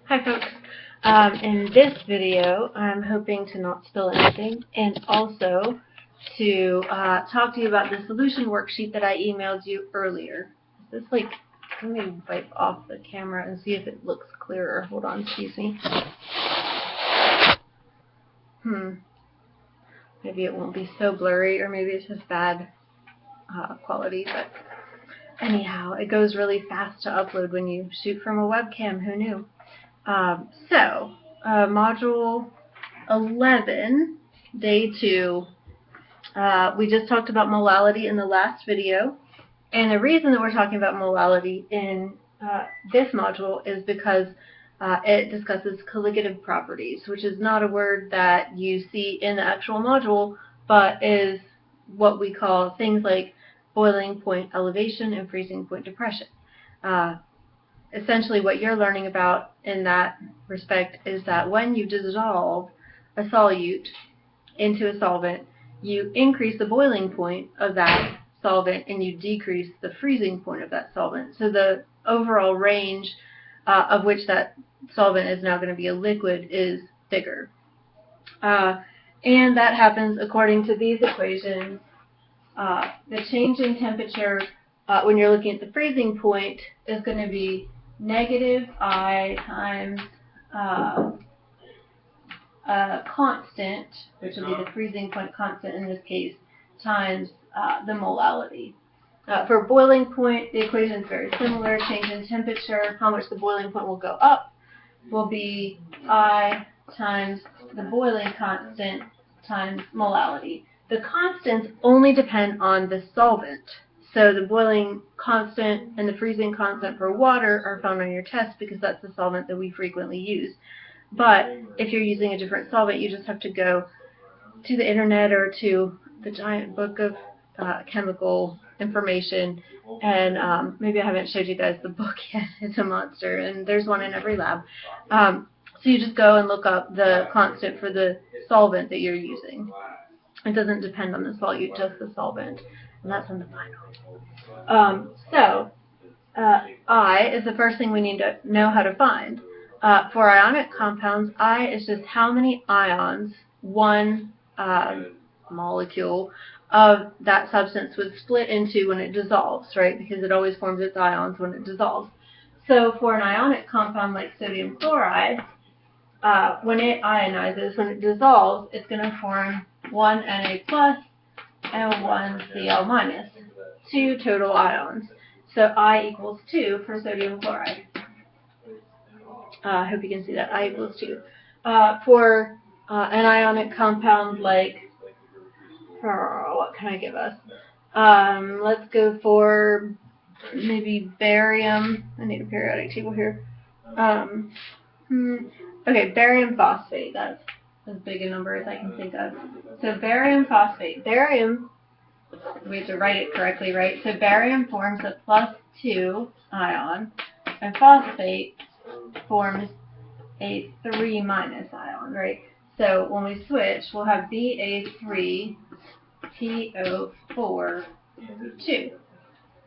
Hi folks. In this video, I'm hoping to not spill anything and also to talk to you about the solution worksheet that I emailed you earlier. Is this like, let me wipe off the camera and see if it looks clearer. Hold on, excuse me. Maybe it won't be so blurry, or maybe it's just bad quality, but anyhow, it goes really fast to upload when you shoot from a webcam. Who knew? Module 11, day 2, we just talked about molality in the last video, and the reason that we're talking about molality in this module is because it discusses colligative properties, which is not a word that you see in the actual module, but is what we call things like boiling point elevation and freezing point depression. Essentially what you're learning about in that respect is that when you dissolve a solute into a solvent, you increase the boiling point of that solvent and you decrease the freezing point of that solvent. So the overall range of which that solvent is now going to be a liquid is bigger. And that happens according to these equations. The change in temperature when you're looking at the freezing point is going to be negative I times a constant, which will be the freezing point constant in this case, times the molality. For boiling point, the equation is very similar. Change in temperature, how much the boiling point will go up, will be I times the boiling constant times molality. The constants only depend on the solvent. So the boiling constant and the freezing constant for water are found on your test because that's the solvent that we frequently use. But if you're using a different solvent, you just have to go to the internet or to the giant book of chemical information. And maybe I haven't showed you guys the book yet. It's a monster, and there's one in every lab. So you just go and look up the constant for the solvent that you're using. It doesn't depend on the solute, just the solvent. And that's in the final. I is the first thing we need to know how to find. For ionic compounds, I is just how many ions one molecule of that substance would split into when it dissolves, right? Because it always forms its ions when it dissolves. So for an ionic compound like sodium chloride, when it ionizes, when it dissolves, it's going to form one Na plus and one Cl minus, 2 total ions. So I equals 2 for sodium chloride. I hope you can see that. I equals 2. For an ionic compound like, what can I give us? Let's go for maybe barium. I need a periodic table here. Okay, barium phosphate. That's as big a number as I can think of. So barium phosphate. Barium, we have to write it correctly, right? So barium forms a +2 ion, and phosphate forms a 3- ion, right? So when we switch, we'll have Ba3PO4 2,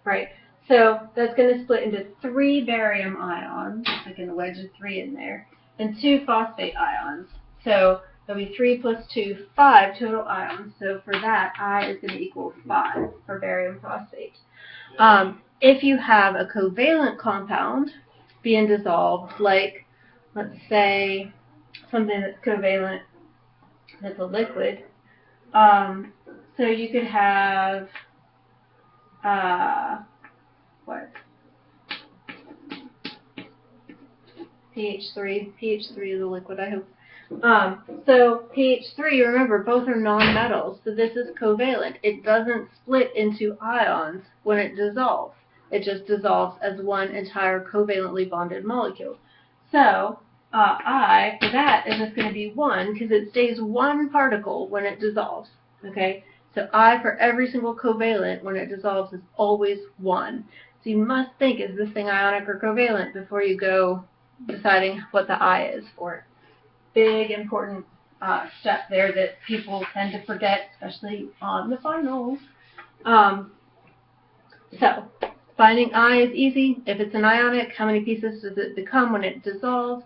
right? So that's going to split into 3 barium ions, like in a wedge of 3 in there, and 2 phosphate ions. So that'll be 3 plus 2, 5 total ions. So for that, I is going to equal 5 for barium phosphate. If you have a covalent compound being dissolved, like, let's say, something that's covalent that's a liquid, so you could have, pH3. pH3 is a liquid, I hope. So pH3, remember, both are nonmetals, so this is covalent. It doesn't split into ions when it dissolves. It just dissolves as one entire covalently bonded molecule. So I, for that, is just going to be 1, because it stays 1 particle when it dissolves. Okay? So I, for every single covalent, when it dissolves, is always 1. So you must think, is this thing ionic or covalent, before you go deciding what the I is for it. Big, important step there that people tend to forget, especially on the finals. So, finding I is easy. If it's an ionic, how many pieces does it become when it dissolves?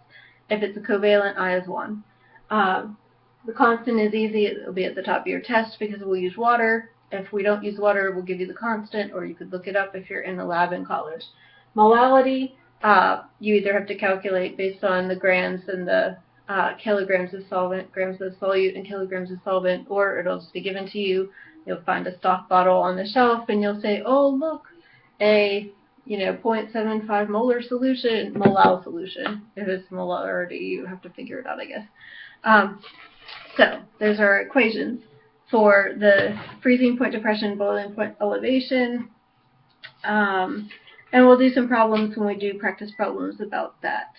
If it's a covalent, I is 1. The constant is easy. It'll be at the top of your test because we'll use water. If we don't use water, we'll give you the constant, or you could look it up if you're in the lab in college. Molality, you either have to calculate based on the grams and the kilograms of solvent, grams of solute and kilograms of solvent, or it'll just be given to you. You'll find a stock bottle on the shelf, and you'll say, oh, look, a 0.75 molar solution, molal solution. If it's molarity, you have to figure it out, I guess. So there's our equations for the freezing point depression, boiling point elevation, and we'll do some problems when we do practice problems about that.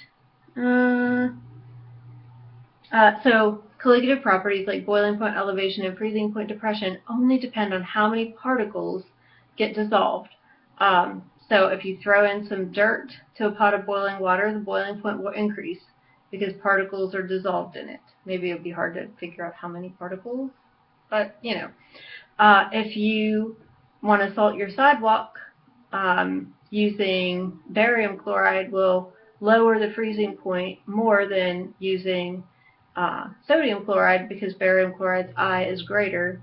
So colligative properties like boiling point elevation and freezing point depression only depend on how many particles get dissolved. So if you throw in some dirt to a pot of boiling water, the boiling point will increase because particles are dissolved in it. Maybe it would be hard to figure out how many particles, but if you want to salt your sidewalk, using barium chloride will lower the freezing point more than using sodium chloride because barium chloride's I is greater.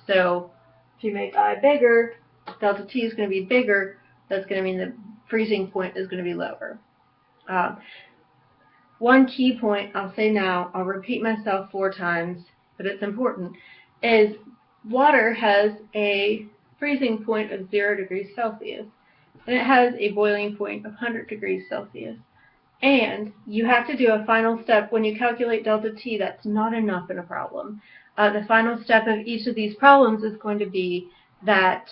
So if you make I bigger, delta T is going to be bigger. That's going to mean the freezing point is going to be lower. One key point I'll say now, I'll repeat myself 4 times, but it's important, is water has a freezing point of 0 degrees Celsius, and it has a boiling point of 100 degrees Celsius. And you have to do a final step. When you calculate delta T, that's not enough in a problem. The final step of each of these problems is going to be that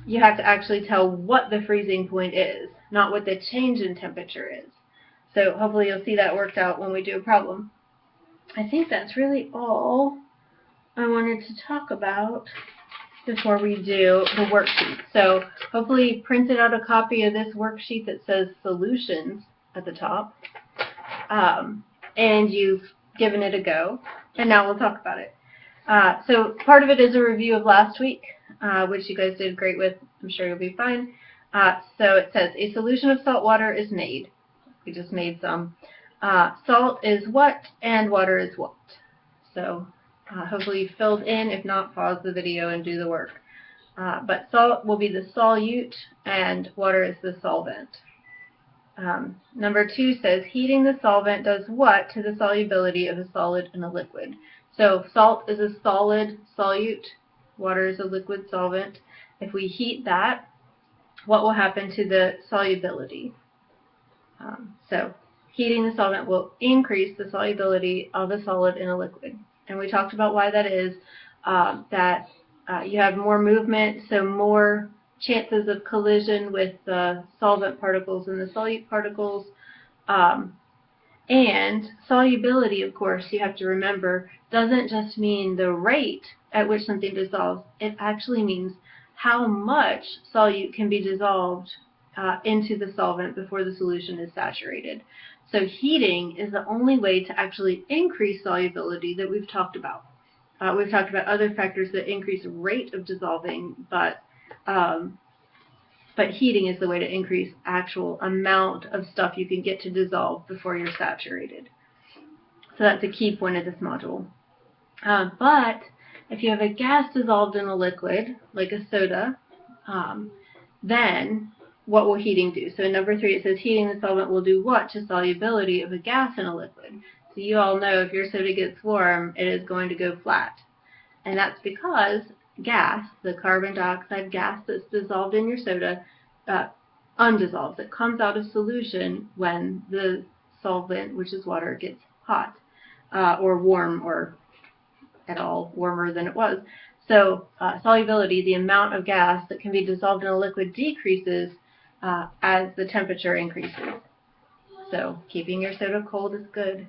you have to actually tell what the freezing point is, not what the change in temperature is. So hopefully you'll see that worked out when we do a problem. I think that's really all I wanted to talk about before we do the worksheet. So hopefully you printed out a copy of this worksheet that says solutions at the top, and you've given it a go, and now we'll talk about it. So part of it is a review of last week, which you guys did great with. I'm sure you'll be fine. So it says a solution of salt water is made. We just made some. Salt is what and water is what. So hopefully you filled in. If not, pause the video and do the work. But salt will be the solute and water is the solvent. Number 2 says heating the solvent does what to the solubility of a solid in a liquid. So salt is a solid solute. Water is a liquid solvent. If we heat that, what will happen to the solubility? So heating the solvent will increase the solubility of a solid in a liquid. And we talked about why that is, that you have more movement, so more chances of collision with the solvent particles and the solute particles. And solubility, of course, you have to remember, doesn't just mean the rate at which something dissolves. It actually means how much solute can be dissolved into the solvent before the solution is saturated. So heating is the only way to actually increase solubility that we've talked about. We've talked about other factors that increase rate of dissolving, but heating is the way to increase actual amount of stuff you can get to dissolve before you're saturated. So that's a key point of this module. But if you have a gas dissolved in a liquid, like a soda, then what will heating do? So in number 3 it says heating the solvent will do what to solubility of a gas in a liquid? So you all know if your soda gets warm, it is going to go flat. And that's because gas, the carbon dioxide gas that's dissolved in your soda, undissolves. It comes out of solution when the solvent, which is water, gets hot or warm or at all warmer than it was. So solubility, the amount of gas that can be dissolved in a liquid, decreases as the temperature increases. So keeping your soda cold is good,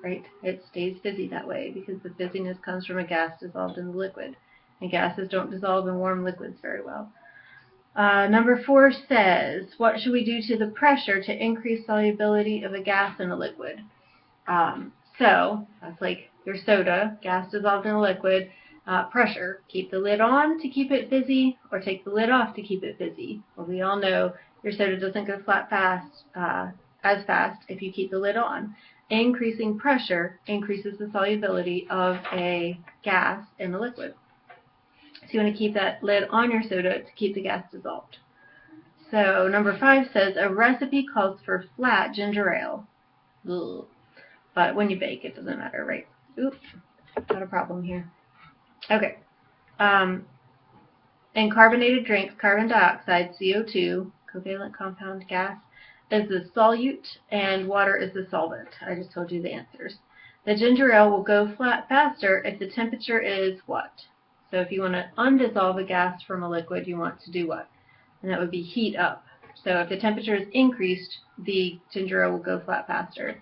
right? It stays fizzy that way because the fizziness comes from a gas dissolved in the liquid. And gases don't dissolve in warm liquids very well. Number 4 says, what should we do to the pressure to increase solubility of a gas in a liquid? So that's like your soda, gas dissolved in a liquid. Pressure, keep the lid on to keep it fizzy, or take the lid off to keep it fizzy. Well, we all know your soda doesn't go flat fast. as fast if you keep the lid on. Increasing pressure increases the solubility of a gas in the liquid. So you want to keep that lid on your soda to keep the gas dissolved. So number 5 says a recipe calls for flat ginger ale. Ugh. But when you bake, it doesn't matter, right? Oops, got a problem here. Okay. In carbonated drinks, carbon dioxide, CO2, covalent compound gas, is the solute and water is the solvent. I just told you the answers. The ginger ale will go flat faster if the temperature is what? So if you want to undissolve a gas from a liquid, you want to do what? And that would be heat up. So if the temperature is increased, the ginger ale will go flat faster.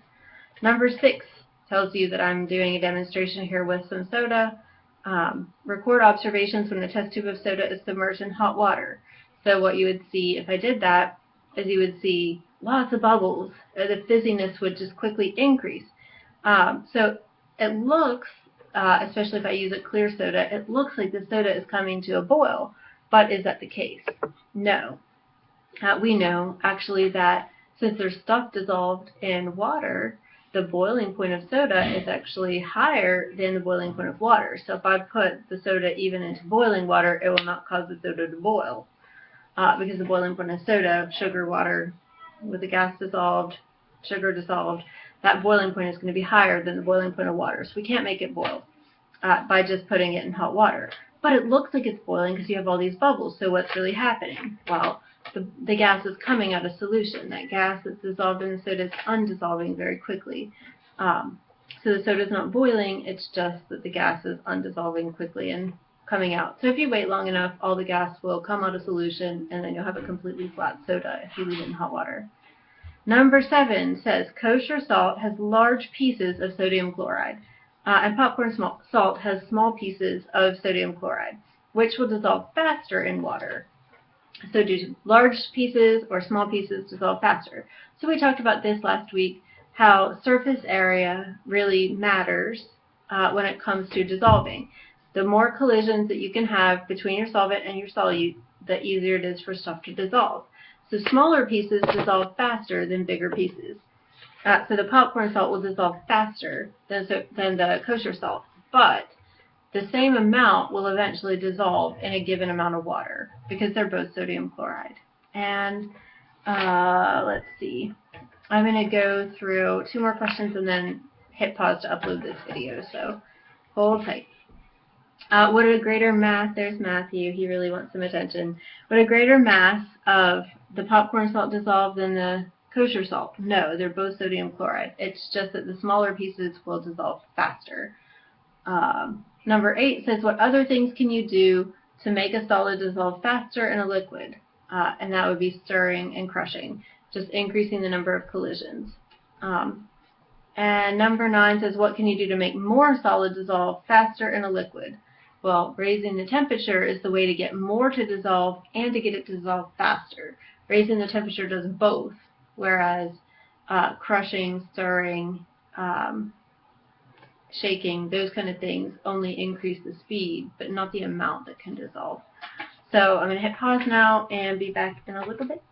Number 6 tells you that I'm doing a demonstration here with some soda. Record observations when the test tube of soda is submerged in hot water. So what you would see if I did that is you would see lots of bubbles. The fizziness would just quickly increase. So it looks, especially if I use a clear soda, it looks like the soda is coming to a boil. But is that the case? No. We know actually that since there's stuff dissolved in water, the boiling point of soda is actually higher than the boiling point of water. So if I put the soda even into boiling water, it will not cause the soda to boil. Because the boiling point of soda, sugar, water, with the gas dissolved, sugar dissolved, that boiling point is going to be higher than the boiling point of water. So we can't make it boil by just putting it in hot water. But it looks like it's boiling because you have all these bubbles. So what's really happening? Well, the gas is coming out of solution. That gas that's dissolved in the soda is undissolving very quickly. So the soda is not boiling, it's just that the gas is undissolving quickly and coming out. So if you wait long enough, all the gas will come out of solution, and then you'll have a completely flat soda if you leave it in hot water. Number 7 says kosher salt has large pieces of sodium chloride, and popcorn salt has small pieces of sodium chloride, which will dissolve faster in water. So do large pieces or small pieces dissolve faster? So we talked about this last week, how surface area really matters when it comes to dissolving. The more collisions that you can have between your solvent and your solute, the easier it is for stuff to dissolve. So smaller pieces dissolve faster than bigger pieces. So the popcorn salt will dissolve faster than the kosher salt, but the same amount will eventually dissolve in a given amount of water because they're both sodium chloride. And let's see. I'm going to go through 2 more questions and then hit pause to upload this video, so hold tight. Would a greater mass, there's Matthew, he really wants some attention. Would a greater mass of the popcorn salt dissolve than the kosher salt? No, they're both sodium chloride. It's just that the smaller pieces will dissolve faster. Number 8 says, what other things can you do to make a solid dissolve faster in a liquid? And that would be stirring and crushing, just increasing the number of collisions. And number 9 says, what can you do to make more solid dissolve faster in a liquid? Well, raising the temperature is the way to get more to dissolve and to get it to dissolve faster. Raising the temperature does both, whereas crushing, stirring, shaking, those kind of things only increase the speed, but not the amount that can dissolve. So I'm going to hit pause now and be back in a little bit.